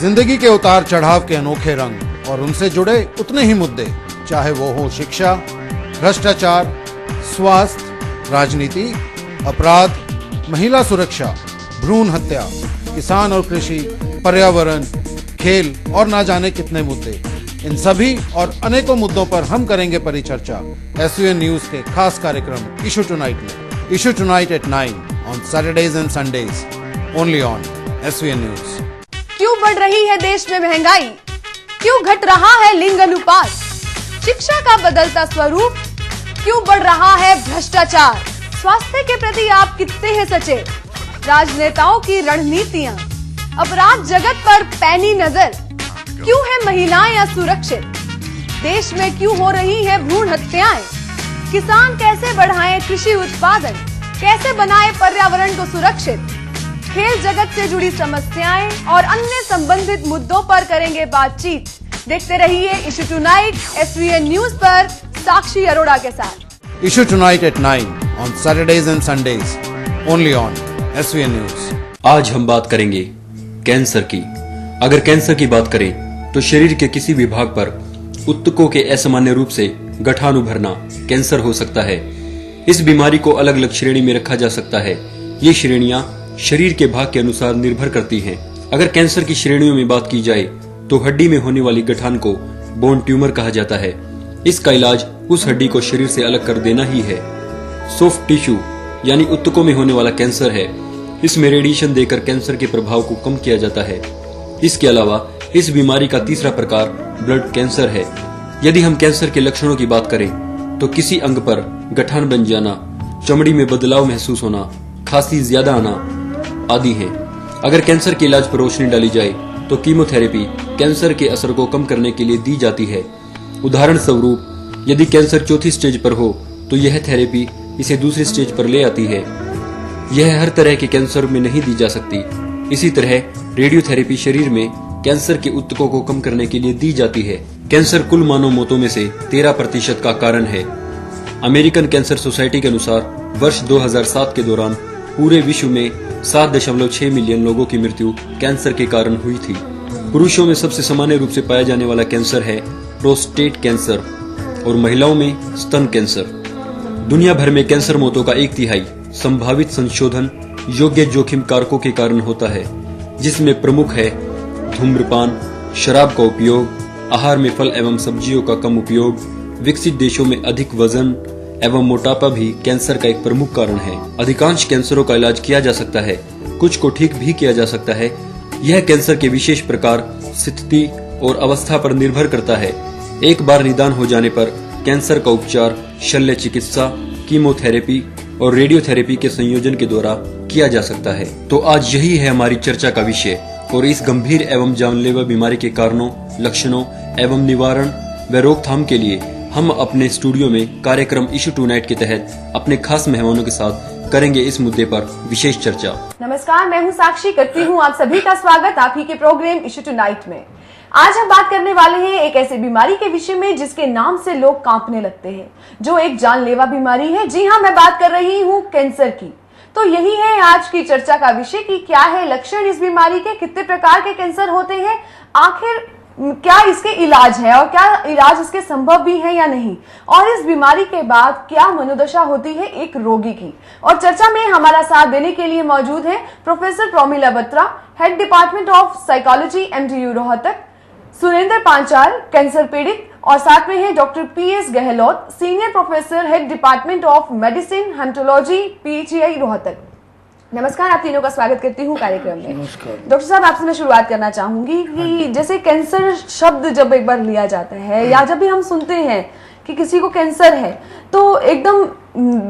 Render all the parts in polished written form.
जिंदगी के उतार चढ़ाव के अनोखे रंग और उनसे जुड़े उतने ही मुद्दे, चाहे वो हो शिक्षा, भ्रष्टाचार, स्वास्थ्य, राजनीति, अपराध, महिला सुरक्षा, भ्रूण हत्या, किसान और कृषि, पर्यावरण, खेल और ना जाने कितने मुद्दे। इन सभी और अनेकों मुद्दों पर हम करेंगे परिचर्चा एसवीएन न्यूज के खास कार्यक्रम इशू टुनाइट में। Issue tonight at 9 on Saturdays and Sundays, only on SVN news. क्यों बढ़ रही है देश में महंगाई? क्यों घट रहा है लिंग अनुपात? शिक्षा का बदलता स्वरूप? क्यों बढ़ रहा है भ्रष्टाचार? स्वास्थ्य के प्रति आप कितने हैं सचेत? राजनेताओं की रणनीतियां, अपराध जगत पर पैनी नजर। क्यों है महिलाएं असुरक्षित? देश में क्यों हो रही है भ्रूण हत्याएं? किसान कैसे बढ़ाएं कृषि उत्पादन? कैसे बनाएं पर्यावरण को सुरक्षित? खेल जगत से जुड़ी समस्याएं और अन्य संबंधित मुद्दों पर करेंगे बातचीत। देखते रहिए इशू टुनाइट एसवीएन न्यूज पर साक्षी अरोड़ा के साथ। Issue tonight at 9 on Saturdays and Sundays, only on SVN news. आज हम बात करेंगे कैंसर की। अगर कैंसर की बात करें तो शरीर के किसी भी भाग पर ऊतकों के असामान्य रूप से गठान उभरना कैंसर हो सकता है। इस बीमारी को अलग अलग श्रेणी में रखा जा सकता है। ये श्रेणियां शरीर के भाग के अनुसार निर्भर करती हैं। अगर कैंसर की श्रेणियों में बात की जाए तो हड्डी में होने वाली गठान को बोन ट्यूमर कहा जाता है। इसका इलाज उस हड्डी को शरीर से अलग कर देना ही है। सॉफ्ट टिश्यू यानी ऊतकों में होने वाला कैंसर है। इसमें रेडिएशन देकर कैंसर के प्रभाव को कम किया जाता है। इसके अलावा इस बीमारी का तीसरा प्रकार ब्लड कैंसर है। यदि हम कैंसर के लक्षणों की बात करें तो किसी अंग पर गठान बन जाना, चमड़ी में बदलाव महसूस होना, खांसी ज्यादा आना आदि हैं। अगर कैंसर के इलाज पर रोशनी डाली जाए तो कीमोथेरेपी कैंसर के असर को कम करने के लिए दी जाती है। उदाहरण स्वरूप यदि कैंसर चौथी स्टेज पर हो तो यह थेरेपी इसे दूसरी स्टेज पर ले आती है। यह हर तरह के कैंसर में नहीं दी जा सकती। इसी तरह रेडियोथेरेपी शरीर में कैंसर के ऊतकों को कम करने के लिए दी जाती है। कैंसर कुल मानव मौतों में से 13% का कारण है। अमेरिकन कैंसर सोसाइटी के अनुसार वर्ष 2007 के दौरान पूरे विश्व में 7.6 मिलियन लोगों की मृत्यु कैंसर के कारण हुई थी। पुरुषों में सबसे सामान्य रूप से पाया जाने वाला कैंसर है प्रोस्टेट कैंसर और महिलाओं में स्तन कैंसर। दुनिया भर में कैंसर मौतों का 1/3 संभावित संशोधन योग्य जोखिम कारकों के कारण होता है, जिसमें प्रमुख है धूम्रपान, शराब का उपयोग, आहार में फल एवं सब्जियों का कम उपयोग, विकसित देशों में अधिक वजन एवं मोटापा भी कैंसर का एक प्रमुख कारण है। अधिकांश कैंसरों का इलाज किया जा सकता है, कुछ को ठीक भी किया जा सकता है। यह कैंसर के विशेष प्रकार, स्थिति और अवस्था पर निर्भर करता है। एक बार निदान हो जाने पर कैंसर का उपचार शल्य चिकित्सा, कीमोथेरेपी और रेडियोथेरेपी के संयोजन के द्वारा किया जा सकता है। तो आज यही है हमारी चर्चा का विषय और इस गंभीर एवं जानलेवा बीमारी के कारणों, लक्षणों एवं निवारण व रोकथाम के लिए हम अपने स्टूडियो में कार्यक्रम इशू टुनाइट के तहत अपने खास मेहमानों के साथ करेंगे इस मुद्दे पर विशेष चर्चा। नमस्कार, मैं हूं साक्षी, करती हूं आप सभी का स्वागत आप ही के प्रोग्राम इशू टुनाइट में। आज हम बात करने वाले हैं एक ऐसी बीमारी के विषय में जिसके नाम से लोग कांपने लगते हैं, जो एक जानलेवा बीमारी है। जी हाँ, मैं बात कर रही हूँ कैंसर की। तो यही है आज की चर्चा का विषय कि क्या है लक्षण इस बीमारी के, कितने प्रकार के कैंसर होते हैं, आखिर क्या इसके इलाज है और क्या इलाज इसके संभव भी है या नहीं, और इस बीमारी के बाद क्या मनोदशा होती है एक रोगी की। और चर्चा में हमारा साथ देने के लिए मौजूद है professor Promila Batra, head department of psychology MTU Rohtak, Surendra Panchal, cancer पीड़ित, और साथ में है doctor PS Gehlot, senior professor, head department of medicine haematology, PGI Rohtak. नमस्कार, आप तीनों का स्वागत करती हूँ कार्यक्रम में। नमस्कार डॉक्टर साहब, आपसे मैं शुरुआत करना चाहूंगी कि जैसे कैंसर शब्द जब एक बार लिया जाता है या जब भी हम सुनते हैं कि किसी को कैंसर है तो एकदम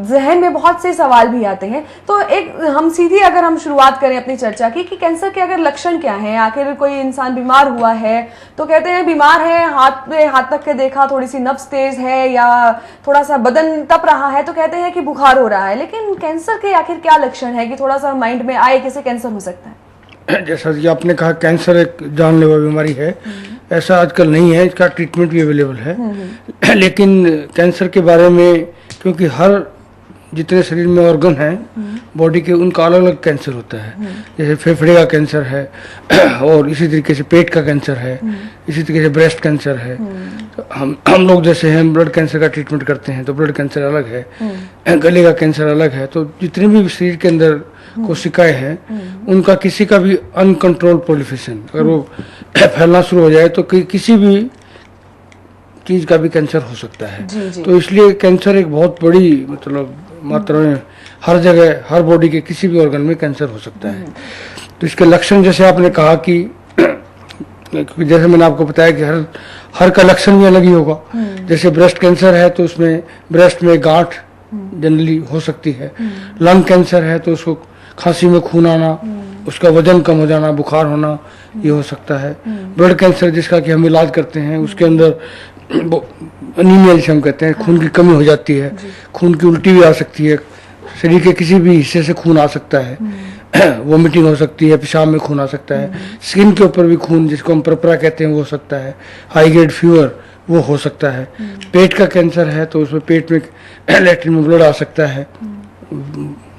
जहन में बहुत से सवाल भी आते हैं। तो एक हम सीधी अगर हम शुरुआत करें अपनी चर्चा की कि कैंसर के अगर लक्षण क्या हैं, आखिर कोई इंसान बीमार हुआ है तो कहते हैं बीमार है, हाथ पे हाथ तक के देखा थोड़ी सी नब्ज तेज है या थोड़ा सा बदन तप रहा है तो कहते हैं कि बुखार हो रहा है। लेकिन कैंसर के आखिर क्या लक्षण है कि थोड़ा सा माइंड में आए कैसे कैंसर हो सकता है? जैसा कि आपने कहा कैंसर एक जानलेवा बीमारी है, ऐसा आजकल नहीं है, इसका ट्रीटमेंट भी अवेलेबल है। लेकिन कैंसर के बारे में क्योंकि हर जितने शरीर में ऑर्गन हैं बॉडी के, उनका अलग अलग कैंसर होता है। जैसे फेफड़े का कैंसर है और इसी तरीके से पेट का कैंसर है, इसी तरीके से ब्रेस्ट कैंसर है। तो हम लोग जैसे हैं ब्लड कैंसर का ट्रीटमेंट करते हैं तो ब्लड कैंसर अलग है, गले का कैंसर अलग है। तो जितने भी शरीर के अंदर कोशिकाएं हैं उनका किसी का भी अनकंट्रोल प्रोलिफरेशन अगर वो फैलना शुरू हो जाए तो किसी भी चीज का भी कैंसर हो सकता है। तो इसलिए कैंसर एक बहुत बड़ी मतलब मात्रा में हर जगह हर बॉडी के किसी भी ऑर्गन में कैंसर हो सकता है। तो इसके लक्षण जैसे आपने कहा कि जैसे मैंने आपको बताया कि हर का लक्षण भी अलग ही होगा। जैसे ब्रेस्ट कैंसर है तो उसमें ब्रेस्ट में गांठ जनरली हो सकती है। लंग कैंसर है तो उसको खांसी में खून आना, उसका वजन कम हो जाना, बुखार होना, ये हो सकता है। ब्लड कैंसर जिसका कि हम इलाज करते हैं उसके अंदर अनीमिया जिसे हम कहते हैं, खून की कमी हो जाती है, खून की उल्टी भी आ सकती है, शरीर के किसी भी हिस्से से खून आ सकता है, वोमिटिंग हो सकती है, पेशाब में खून आ सकता है, स्किन के ऊपर भी खून जिसको हम परपरा कहते हैं वो हो सकता है, हाई ग्रेड फीवर वो हो सकता है। पेट का कैंसर है तो उसमें पेट में लैट्रिन में ब्लड आ सकता है।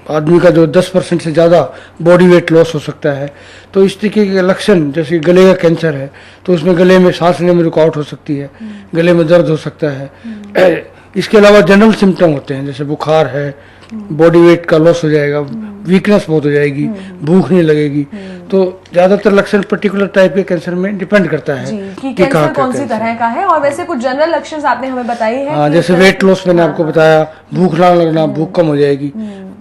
आदमी का जो 10% से ज़्यादा बॉडी वेट लॉस हो सकता है। तो इस तरीके के लक्षण, जैसे गले का कैंसर है तो उसमें गले में सांस लेने में रुकावट हो सकती है, गले में दर्द हो सकता है। इसके अलावा जनरल सिम्टम होते हैं जैसे बुखार है, बॉडी वेट का लॉस हो जाएगा, वीकनेस बहुत हो जाएगी, भूख नहीं लगेगी। तो ज्यादातर लक्षण पर्टिकुलर टाइप के कैंसर में डिपेंड करता है कि कैंसर कौन सी तरह का है। और वैसे कुछ जनरल लक्षण आपने हमें बताए हैं। हाँ, जैसे वेट लॉस मैंने आपको बताया, भूख ना लगना, भूख कम हो जाएगी,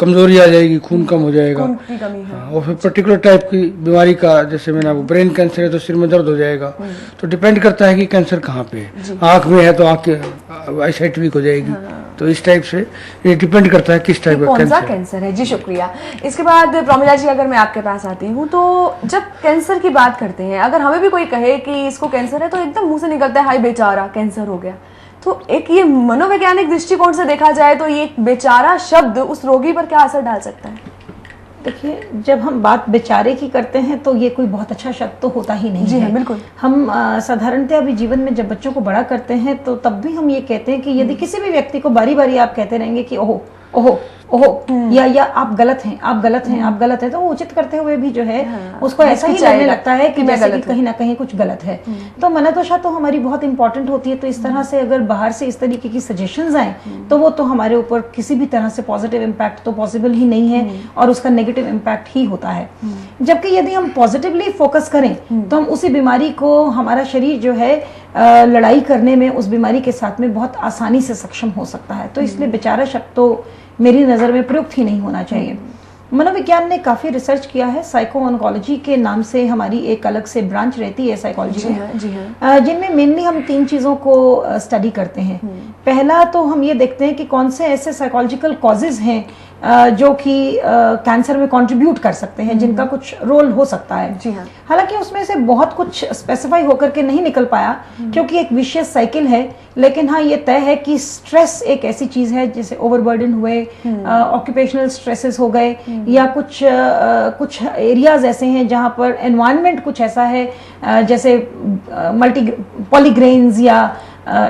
कमजोरी आ जाएगी, खून कम हो जाएगा, खून की कमी है। और फिर पर्टिकुलर टाइप की बीमारी का, जैसे मैंने आपको ब्रेन कैंसर है तो सिर में दर्द हो जाएगा। तो डिपेंड करता है कि कैंसर कहाँ पे है। आंख में है तो आंख की आईसाइट वीक हो जाएगी। तो इस टाइप से ये डिपेंड करता है किस टाइप का कैंसर है। जी शुक्रिया। इसके बाद प्रमिला जी, अगर मैं आपके पास आती हूँ तो जब कैंसर की बात करते हैं, अगर हमें भी कोई कहे कि इसको कैंसर है तो एकदम मुंह से निकलता है हाय बेचारा कैंसर हो गया। तो एक ये मनोवैज्ञानिक दृष्टिकोण से देखा जाए तो ये बेचारा शब्द उस रोगी पर क्या असर डाल सकता है? देखिए, जब हम बात बेचारे की करते हैं तो ये कोई बहुत अच्छा शब्द तो होता ही नहीं है। बिल्कुल। हम साधारणतः अभी जीवन में जब बच्चों को बड़ा करते हैं तो तब भी हम ये कहते हैं कि यदि किसी भी व्यक्ति को बारी बारी आप कहते रहेंगे कि ओहो ओहो ओहो या आप गलत हैं, आप गलत हैं, आप गलत हैं, तो वो उचित करते हुए भी जो है उसको ऐसा ही लगने लगता है कि जैसे कि कहीं ना कहीं कुछ गलत है। तो मनोदशा तो हमारी बहुत इंपॉर्टेंट होती है। तो इस तरह से अगर बाहर से इस तरीके की सजेशंस आए तो वो तो हमारे ऊपर किसी भी तरह से पॉजिटिव इम्पैक्ट तो पॉसिबल ही नहीं है और उसका नेगेटिव इम्पैक्ट ही होता है। जबकि यदि हम पॉजिटिवली फोकस करें तो हम उसी बीमारी को, हमारा शरीर जो है लड़ाई करने में उस बीमारी के साथ में बहुत आसानी से सक्षम हो सकता है। तो इसलिए बेचारा शब्द तो मेरी नज़र में प्रयुक्त ही नहीं होना चाहिए। मनोविज्ञान ने काफ़ी रिसर्च किया है। साइको ऑन्कोलॉजी के नाम से हमारी एक अलग से ब्रांच रहती है साइकोलॉजी में, जिनमें मेनली हम 3 चीज़ों को स्टडी करते हैं। पहला तो हम ये देखते हैं कि कौन से ऐसे साइकोलॉजिकल कॉजेज हैं जो कि कैंसर में कंट्रीब्यूट कर सकते हैं, जिनका कुछ रोल हो सकता है। जी हाँ। हालांकि उसमें से बहुत कुछ स्पेसिफाई होकर के नहीं निकल पाया क्योंकि एक विशेष साइकिल है। लेकिन हाँ, ये तय है कि स्ट्रेस एक ऐसी चीज है, जैसे ओवरबर्डन हुए, ऑक्यूपेशनल स्ट्रेसेस हो गए, या कुछ एरियाज ऐसे हैं जहाँ पर एनवायरनमेंट कुछ ऐसा है, जैसे पॉलीग्रेन्स या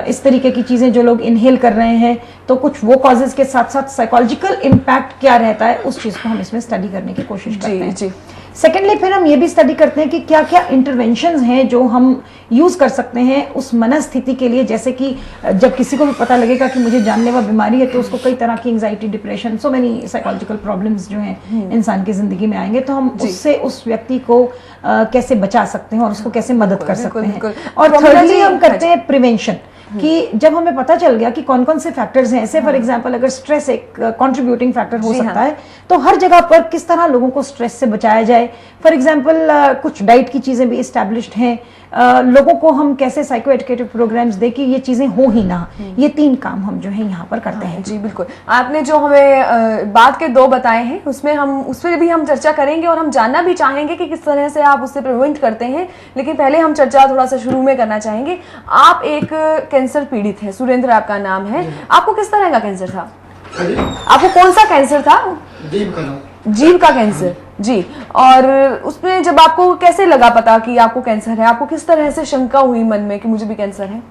इस तरीके की चीजें जो लोग इनहेल कर रहे हैं, तो कुछ वो कॉजेज के साथ साथ साइकोलॉजिकल इम्पैक्ट क्या रहता है उस चीज को हम इसमें स्टडी करने की कोशिश करते हैं। सेकेंडली फिर हम ये भी स्टडी करते हैं कि क्या क्या इंटरवेंशंस हैं जो हम यूज कर सकते हैं उस मनस्थिति के लिए। जैसे कि जब किसी को भी पता लगेगा कि मुझे जानलेवा बीमारी है तो उसको कई तरह की anxiety, depression, so many psychological problems जो हैं इंसान की जिंदगी में आएंगे, तो हम उससे उस व्यक्ति को कैसे बचा सकते हैं और उसको कैसे मदद कर सकते हैं। और थर्डली हम करते हैं प्रिवेंशन, कि जब हमें पता चल गया कि कौन कौन से फैक्टर्स हैं, ऐसे फॉर एग्जांपल अगर स्ट्रेस एक कंट्रीब्यूटिंग फैक्टर हो सकता है, तो हर जगह पर किस तरह लोगों को स्ट्रेस से बचाया जाए। फॉर एग्जांपल कुछ डाइट की चीजें भी एस्टैब्लिश्ड हैं, लोगों को हम कैसे साइको एजुकेटिव प्रोग्राम्स दे कि ये चीजें हो ही ना। ये 3 काम हम जो है यहाँ पर करते हैं। जी बिल्कुल। आपने जो हमें बात के 2 बताए हैं उसमें हम उस पर भी हम चर्चा करेंगे और हम जानना भी चाहेंगे कि किस तरह से आप उससे प्रिवेंट करते हैं। लेकिन पहले हम चर्चा थोड़ा सा शुरू में करना चाहेंगे। आप एक कैंसर पीड़ित है, सुरेंद्र आपका नाम है। आपको किस तरह का कैंसर था? आपको कौन सा कैंसर था? जीभ का कैंसर। जी। और उसमें जब आपको कैसे लगा पता कि आपको कैंसर है? आपको किस तरह से शंका हुई मन में कि मुझे भी कैंसर है?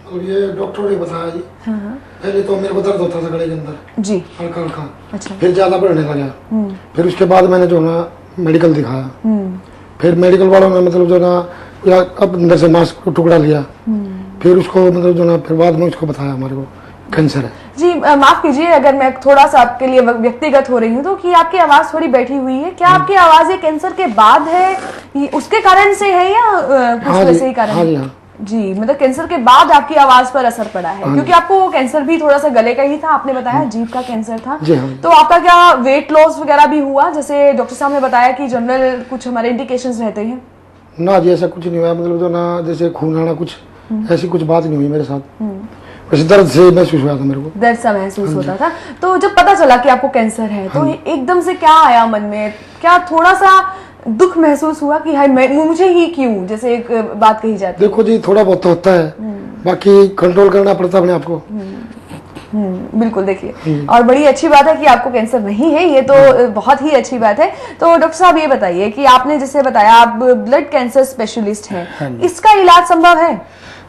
और ये डॉक्टर ने बताया जी। पहले तो मेरे को दर्द होता था गले के अंदर, जी। हल्का हल्का, अच्छा। फिर ज्यादा बढ़ने लगा। फिर उसके बाद मैंने जो ना मेडिकल दिखाया, फिर मेडिकल वालों ने मतलब जो ना या अब अंदर से मांस को टुकड़ा लिया, फिर उसको मतलब जो ना फिर बाद में उसको बताया हमारे को कैंसर है। जी माफ कीजिए अगर मैं थोड़ा सा आपके लिए व्यक्तिगत हो रही हूँ तो कि आपकी आवाज थोड़ी बैठी हुई है, क्या आपकी आवाज ये कैंसर के बाद है, ये उसके कारण से है या कुछ हाँ वैसे ही कारण? हाँ जी हाँ जी, मतलब कैंसर के बाद आपकी आवाज पर असर पड़ा है, क्योंकि आपको वो कैंसर भी थोड़ा सा गले का ही था, आपने बताया जीभ का कैंसर था। जी हाँ। तो आपका क्या वेट लॉस वगैरह भी हुआ, जैसे डॉक्टर साहब ने बताया कि जनरल कुछ हमारे इंडिकेशंस रहते हैं? ना जी ऐसा कुछ नहीं हुआ, मतलब जो ना जैसे खून आना कुछ ऐसी कुछ बात नहीं हुई मेरे साथ, वैसे दर्द से महसूस हुआ था मेरे को, दर्द सा महसूस होता था। तो जब पता चला कि आपको कैंसर है तो एकदम से क्या आया मन में, क्या थोड़ा सा दुख महसूस हुआ कि हाय मुझे ही क्यों, जैसे एक बात कही जाती है? देखो जी थोड़ा बहुत तो होता है, बाकी कंट्रोल करना पड़ता है अपने आप को। बिल्कुल, देखिए और बड़ी अच्छी बात है कि आपको कैंसर नहीं है, ये तो बहुत ही अच्छी बात है। तो डॉक्टर साहब ये बताइए कि आपने जैसे बताया आप ब्लड कैंसर स्पेशलिस्ट हैं, इसका इलाज संभव है?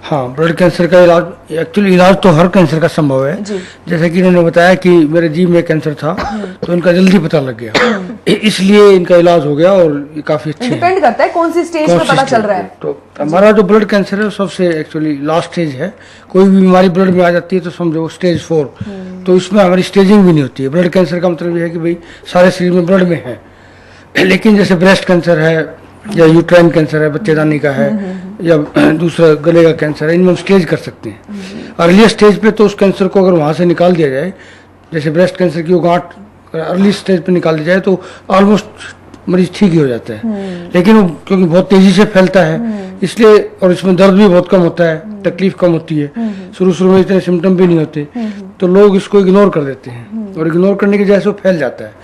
हाँ, ब्लड कैंसर का इलाज, एक्चुअली इलाज तो हर कैंसर का संभव है। जी। जैसे कि इन्होंने बताया कि मेरे जीभ में कैंसर था तो इनका जल्दी पता लग गया, इसलिए इनका इलाज हो गया और ये काफी अच्छे हैं। डिपेंड करता है कौन सी स्टेज पे पता चल रहा है। तो हमारा जो ब्लड कैंसर है वो सबसे एक्चुअली लास्ट स्टेज है। कोई भी बीमारी ब्लड में आ जाती है तो समझो स्टेज 4, तो इसमें हमारी स्टेजिंग भी नहीं होती है। ब्लड कैंसर का मतलब ये है कि भाई सारे शरीर में ब्लड में है, लेकिन जैसे ब्रेस्ट कैंसर है या यूट्राइन कैंसर है, बच्चेदानी का है, या दूसरा गले का कैंसर है, इनमें हम स्टेज कर सकते हैं। अर्ली स्टेज पे तो उस कैंसर को अगर वहाँ से निकाल दिया जाए, जैसे ब्रेस्ट कैंसर की वो गांठ अर्ली स्टेज पे निकाल दी जाए तो ऑलमोस्ट मरीज ठीक ही हो जाता है। लेकिन वो क्योंकि बहुत तेजी से फैलता है इसलिए, और इसमें दर्द भी बहुत कम होता है, तकलीफ कम होती है, शुरू में इतने सिम्टम भी नहीं होते, तो लोग इसको इग्नोर कर देते हैं, और इग्नोर करने की वजह से वो फैल जाता है।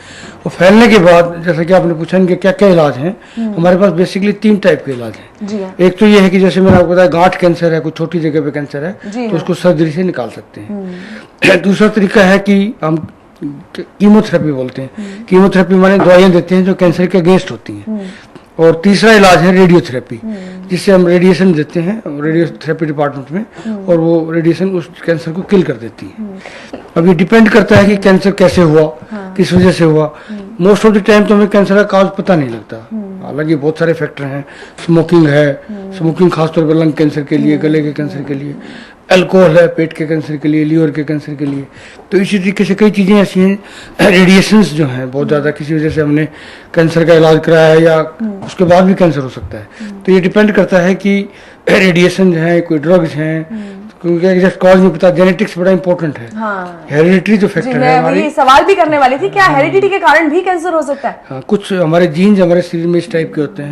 वो फैलने के बाद जैसा कि आपने पूछा कि क्या क्या इलाज हैं, हमारे पास बेसिकली 3 टाइप के इलाज हैं। जी हाँ। एक तो ये है कि जैसे मैंने आपको बताया गांठ कैंसर है, कुछ छोटी जगह पे कैंसर है, जी तो हाँ। उसको सर्जरी से निकाल सकते हैं। दूसरा तरीका है कि हम कीमोथेरेपी बोलते हैं, कीमोथेरेपी माने दवाइयाँ देते हैं जो कैंसर के अगेंस्ट होती हैं। और तीसरा इलाज है रेडियोथेरेपी, जिससे हम रेडिएशन देते हैं रेडियोथेरेपी डिपार्टमेंट में, और वो रेडिएशन उस कैंसर को किल कर देती है। अब ये डिपेंड करता है कि कैंसर कैसे हुआ, किस वजह से हुआ। मोस्ट ऑफ द टाइम तो हमें कैंसर का काज पता नहीं लगता, हालांकि बहुत सारे फैक्टर हैं। स्मोकिंग है, स्मोकिंग खासतौर पर लंग कैंसर के लिए, गले के कैंसर के लिए, अल्कोहल है पेट के कैंसर के लिए, लीवर के कैंसर के लिए। तो इसी तरीके से कई चीज़ें ऐसी हैं, रेडिएशंस जो हैं बहुत ज़्यादा, किसी वजह से हमने कैंसर का इलाज कराया है या उसके बाद भी कैंसर हो सकता है। तो ये डिपेंड करता है कि रेडिएशन जो है, कोई ड्रग्स हैं, क्योंकि एग्जैक्ट कॉज नहीं पता। जेनेटिक्स बड़ा इंपॉर्टेंट है, हेरिडिटरी जो जी, फैक्टर है मैं हमारी। वही सवाल भी करने वाली थी, क्या हेरिडिटी के कारण भी कैंसर हो सकता है? हाँ, कुछ हमारे जीन्स हमारे शरीर में इस टाइप के होते हैं